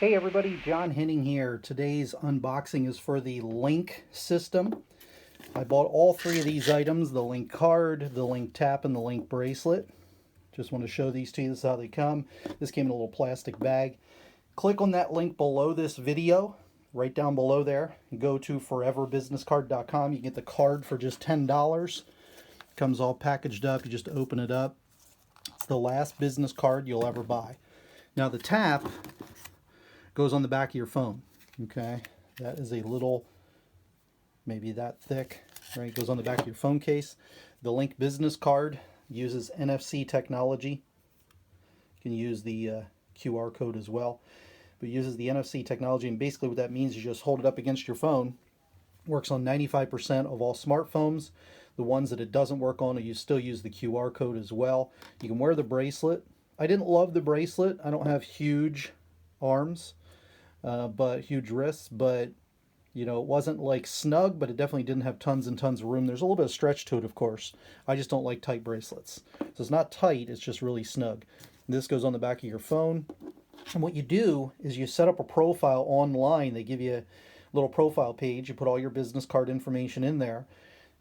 Hey everybody, John Henning here. Today's unboxing is for the Linq system. I bought all three of these items, the Linq card, the Linq tap, and the Linq bracelet. Just want to show these to you. This is how they come. This came in a little plastic bag. Click on that link below this video, right down below there. Go to foreverbusinesscard.com. You can get the card for just $10. Comes all packaged up. You just open it up. It's the last business card you'll ever buy. Now the tap goes on the back of your phone. Okay, that is a little, maybe that thick, right? It goes on the back of your phone case. The Linq business card uses NFC technology. You can use the QR code as well, but it uses the NFC technology, and basically what that means is you just hold it up against your phone. Works on 95% of all smartphones. The ones that it doesn't work on, you still use the QR code as well. You can wear the bracelet. I didn't love the bracelet. I don't have huge arms, but huge wrists, but you know, it wasn't like snug, but it definitely didn't have tons and tons of room. There's a little bit of stretch to it, of course. I just don't like tight bracelets. So it's not tight, it's just really snug. This goes on the back of your phone. And what you do is you set up a profile online. They give you a little profile page. You put all your business card information in there.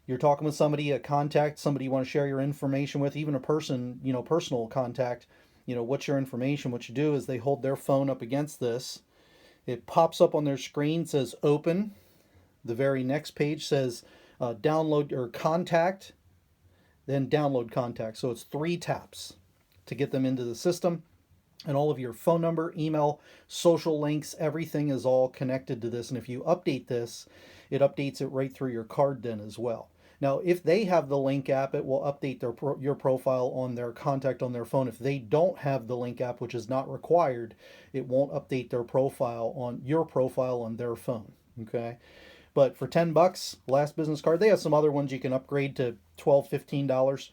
You're talking with somebody, a contact, somebody you want to share your information with, even a person, you know, personal contact. You know, what's your information? What you do is they hold their phone up against this. It pops up on their screen, says open. The very next page says download or contact, then download contact. So it's 3 taps to get them into the system. And all of your phone number, email, social links, everything is all connected to this. And if you update this, it updates it right through your card then as well. Now, if they have the Linq app, it will update your profile on their contact on their phone. If they don't have the Linq app, which is not required, it won't update their profile on your profile on their phone. Okay, but for $10, last business card. They have some other ones you can upgrade to $12, $15.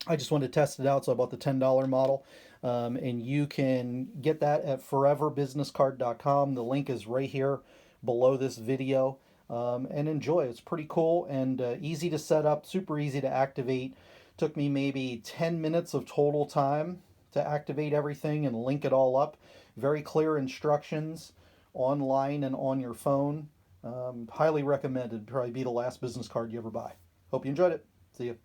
I just wanted to test it out, so I bought the $10 model. And you can get that at foreverbusinesscard.com. The link is right here below this video. And enjoy. It's pretty cool and easy to set up, super easy to activate. Took me maybe 10 minutes of total time to activate everything and link it all up. Very clear instructions online and on your phone. Highly recommended. Probably be the last business card you ever buy. Hope you enjoyed it. See you.